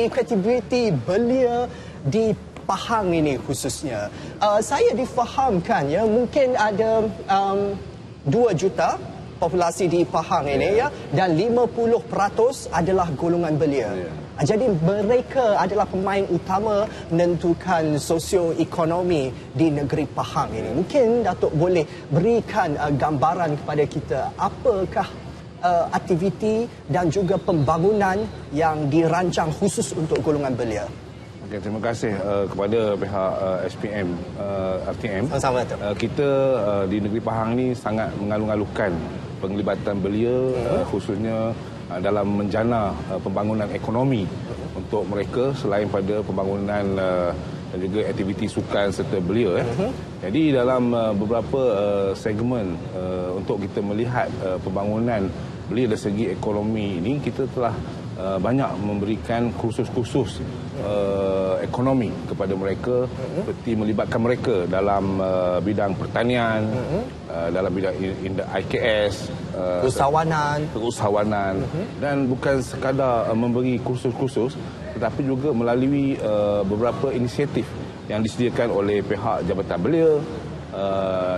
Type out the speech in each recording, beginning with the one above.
Aktiviti belia di Pahang ini khususnya. Saya difahamkan ya mungkin ada 2 juta populasi di Pahang ini ya, dan 50% adalah golongan belia. Jadi mereka adalah pemain utama menentukan sosioekonomi di negeri Pahang ini. Mungkin Datuk boleh berikan gambaran kepada kita apakah aktiviti dan juga pembangunan yang dirancang khusus untuk golongan belia. Okay, terima kasih kepada pihak SPM RTM. Sama-sama. Kita di negeri Pahang ni sangat mengalu-alukan penglibatan belia khususnya dalam menjana pembangunan ekonomi untuk mereka selain pada pembangunan dan juga aktiviti sukan serta belia. Jadi dalam beberapa segmen untuk kita melihat pembangunan belia dari segi ekonomi ini, kita telah banyak memberikan kursus-kursus ekonomi kepada mereka, seperti melibatkan mereka dalam bidang pertanian, dalam bidang IKS, keusahawanan, dan bukan sekadar memberi kursus-kursus, tetapi juga melalui beberapa inisiatif yang disediakan oleh pihak Jabatan Belia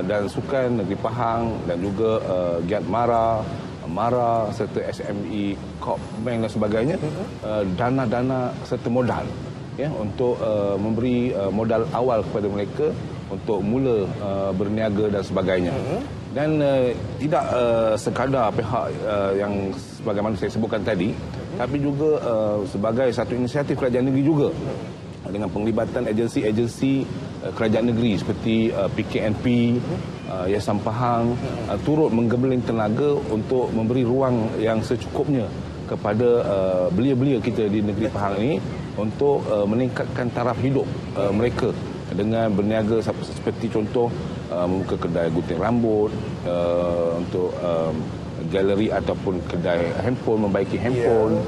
dan Sukan Negeri Pahang dan juga Giat Mara serta SME, Corp Bank dan sebagainya, dana-dana serta modal ya, untuk memberi modal awal kepada mereka untuk mula berniaga dan sebagainya. Dan tidak sekadar pihak yang sebagaimana saya sebutkan tadi, tapi juga sebagai satu inisiatif kerajaan negeri juga dengan penglibatan agensi-agensi kerajaan negeri seperti PKNP, Yayasan Pahang turut menggebeling tenaga untuk memberi ruang yang secukupnya kepada belia-belia kita di negeri Pahang ini untuk meningkatkan taraf hidup mereka dengan berniaga seperti contoh membuka kedai gunting rambut, untuk galeri ataupun kedai handphone, membaiki handphone,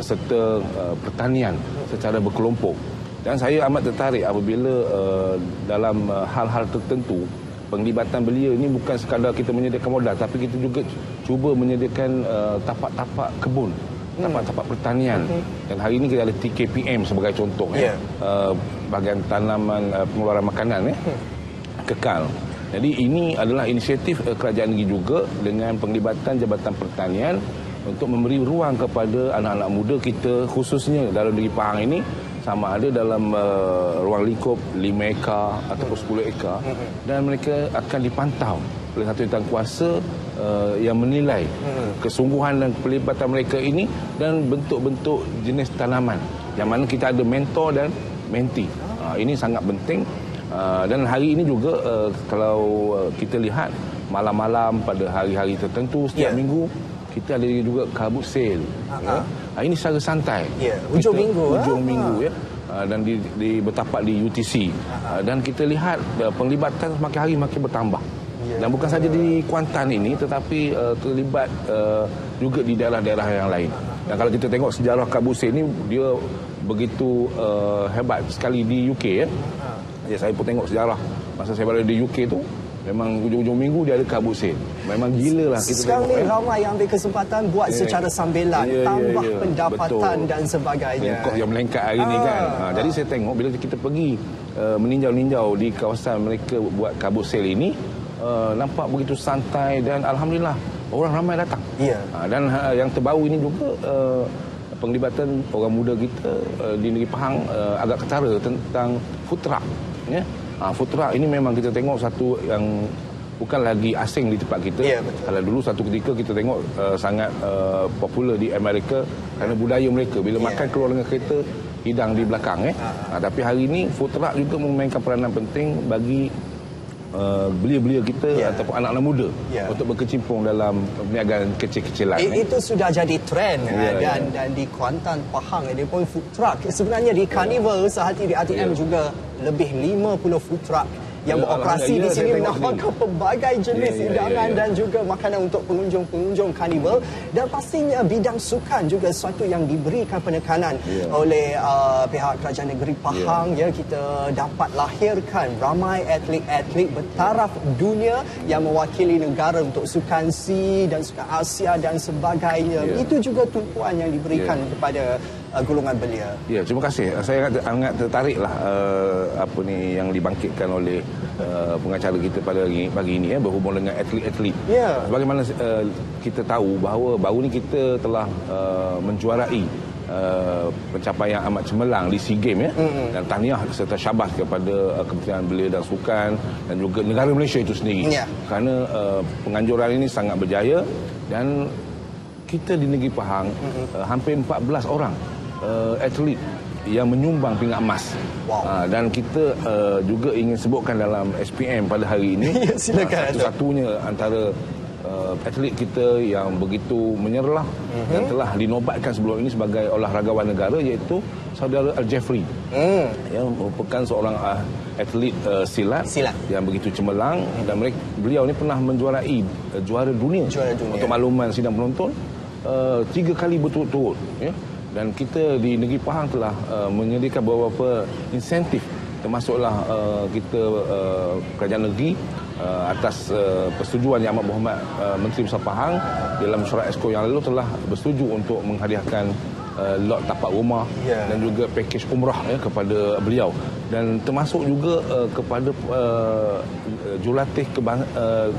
serta pertanian secara berkelompok. Dan saya amat tertarik apabila dalam hal-hal tertentu penglibatan belia ini bukan sekadar kita menyediakan modal, tapi kita juga cuba menyediakan tapak-tapak kebun, tapak-tapak pertanian. Dan hari ini kita ada TKPM sebagai contoh, bahagian tanaman pengeluaran makanan kekal. Jadi ini adalah inisiatif kerajaan negeri juga dengan penglibatan Jabatan Pertanian untuk memberi ruang kepada anak-anak muda kita khususnya dalam negeri Pahang ini, sama ada dalam ruang lingkup 5 ekar ataupun 10 ekar, dan mereka akan dipantau oleh satu instansi yang menilai kesungguhan dan pelibatan mereka ini dan bentuk-bentuk jenis tanaman, yang mana kita ada mentor dan mentee. Ini sangat penting. Dan hari ini juga kalau kita lihat malam-malam pada hari-hari tertentu setiap minggu, kita ada juga kabut sale. Ini secara santai. Hujung minggu ya. Dan bertapak di UTC. Dan kita lihat penglibatan semakin hari makin bertambah. Dan bukan saja di Kuantan ini, tetapi terlibat juga di daerah-daerah yang lain. Dan kalau kita tengok sejarah kabut sale ini, dia begitu hebat sekali di UK ya. Saya pun tengok sejarah masa saya berada di UK tu, memang hujung-hujung minggu dia ada kabut sale. Memang gila lah kita sekarang tengok. Sekarang ni ramai yang ambil kesempatan buat secara sambilan, tambah pendapatan dan sebagainya. Kos yang melengkap hari ni kan. Jadi saya tengok bila kita pergi meninjau-ninjau di kawasan mereka buat kabut sale ini, nampak begitu santai dan alhamdulillah orang ramai datang. Dan yang terbaru ini juga penglibatan orang muda kita di negeri Pahang agak ketara tentang food truck. Food truck ini memang kita tengok satu yang bukan lagi asing di tempat kita. Kalau dulu satu ketika kita tengok sangat popular di Amerika kerana budaya mereka. Bila makan keluar dengan kereta, hidang di belakang. Tapi hari ini food truck juga memainkan peranan penting bagi belia-belia kita ataupun anak-anak muda untuk berkecimpung dalam perniagaan kecil-kecilan. Itu sudah jadi trend dan di Kuantan Pahang ini pun food truck. Sebenarnya di Carnival sehati di ATM juga lebih 50 food truck yang beroperasi di sini menawarkan pelbagai jenis hidangan dan juga makanan untuk pengunjung-pengunjung Carnival. Dan pastinya bidang sukan juga sesuatu yang diberikan penekanan oleh pihak kerajaan negeri Pahang. Kita dapat lahirkan ramai atlet-atlet bertaraf dunia yang mewakili negara untuk sukan SEA dan sukan Asia dan sebagainya. Itu juga tumpuan yang diberikan kepada golongan belia. Ya, terima kasih. Saya sangat tertariklah apa ni yang dibangkitkan oleh pengacara kita pada pagi ini berhubung dengan atlet-atlet. Ya. Bagaimana kita tahu bahawa baru ni kita telah menjuarai pencapaian amat cemerlang di SEA Games dan tahniah serta syabas kepada Kementerian Belia dan Sukan dan juga negara Malaysia itu sendiri. Kerana penganjuran ini sangat berjaya dan kita di negeri Pahang hampir 14 orang atlet yang menyumbang pingat emas. Dan kita juga ingin sebutkan dalam SPM pada hari ini silakan, satu-satunya antara atlet kita yang begitu menyerlah dan telah dinobatkan sebelum ini sebagai olahragawan negara, iaitu saudara Al-Jeffrey yang merupakan seorang atlet silat yang begitu cemerlang dan beliau ni pernah menjuarai juara dunia. Untuk makluman sidang penonton 3 kali berturut-turut ya. Dan kita di negeri Pahang telah menyediakan beberapa insentif, termasuklah kita kerajaan negeri atas persetujuan Yang Amat Berhormat Menteri Besar Pahang dalam mesyuarat Exco yang lalu telah bersetuju untuk menghadiahkan lot tapak rumah dan juga pakej umrah kepada beliau, dan termasuk juga kepada jurulatih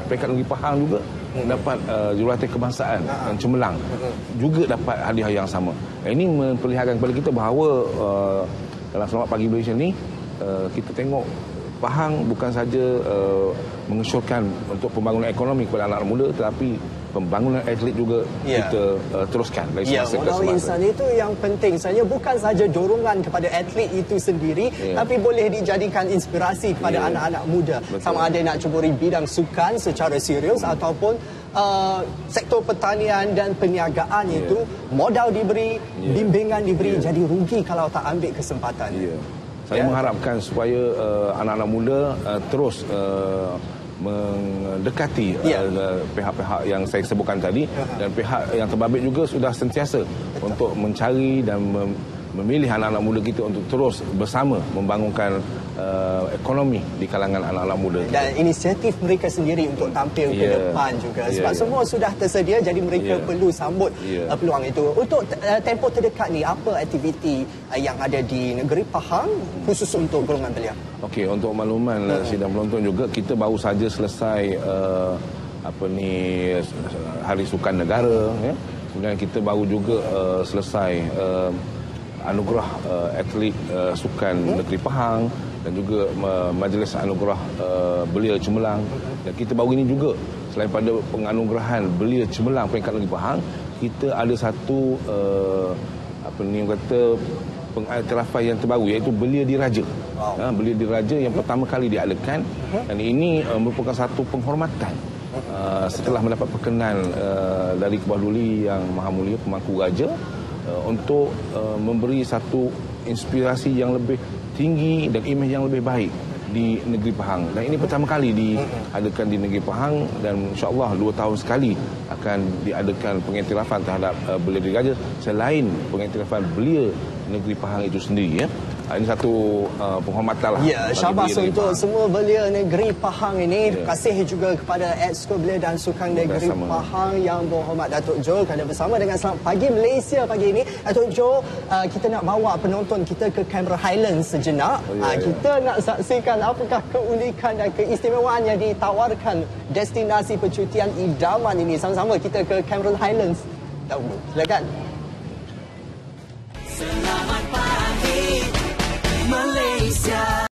peringkat negeri Pahang juga dapat jurulatih kebangsaan dan cemerlang juga dapat hadiah yang sama. Ini memperlihatkan kepada kita bahawa dalam Selamat Pagi Malaysia ni kita tengok Pahang bukan saja mengesyorkan untuk pembangunan ekonomi kepada anak-anak muda, tetapi pembangunan atlet juga kita teruskan dari semasa ke semasa. Modal insan itu yang penting sebenarnya, bukan saja dorongan kepada atlet itu sendiri, tapi boleh dijadikan inspirasi kepada anak-anak muda. Sama ada nak ceburi bidang sukan secara serius ataupun sektor pertanian dan perniagaan itu modal diberi, bimbingan diberi, jadi rugi kalau tak ambil kesempatan. Saya mengharapkan supaya anak-anak muda terus mendekati pihak-pihak yang saya sebutkan tadi, dan pihak yang terbabit juga sudah sentiasa untuk mencari dan memilih anak-anak muda kita untuk terus bersama membangunkan ekonomi di kalangan anak-anak muda kita. Dan inisiatif mereka sendiri untuk tampil ke depan juga, sebab semua sudah tersedia, jadi mereka perlu sambut peluang itu. Untuk tempoh terdekat ni, apa aktiviti yang ada di negeri Pahang khusus untuk golongan belia? Okey, untuk makluman sidang penonton juga, kita baru saja selesai Hari Sukan Negara ya. Kemudian kita baru juga selesai anugerah atlet sukan negeri Pahang dan juga majlis anugerah belia cemerlang. Dan kita baru ini juga, selain pada penganugerahan belia cemerlang peringkat negeri Pahang, kita ada satu pengiktirafan yang terbaru, iaitu belia diraja. Belia diraja yang pertama kali diadakan, dan ini merupakan satu penghormatan setelah mendapat perkenan dari Kebawah Duli Yang Maha Mulia Pemangku Raja untuk memberi satu inspirasi yang lebih tinggi dan imej yang lebih baik di negeri Pahang. Dan ini pertama kali diadakan di negeri Pahang, dan insya-Allah 2 tahun sekali akan diadakan pengiktirafan terhadap belia diraja selain pengiktirafan belia negeri Pahang itu sendiri ya. Ini satu penghormatan lah. Ya, syabas untuk semua belia negeri Pahang ini. Terima kasih juga kepada Exco Belia dan Sukan Negeri Pahang Yang Berhormat Datuk Joel kerana bersama dengan Selamat Pagi Malaysia pagi ini. Datuk Joel, kita nak bawa penonton kita ke Cameron Highlands sejenak. Kita nak saksikan apakah keunikan dan keistimewaan yang ditawarkan destinasi percutian idaman ini. Sama-sama kita ke Cameron Highlands dahulu. Silakan.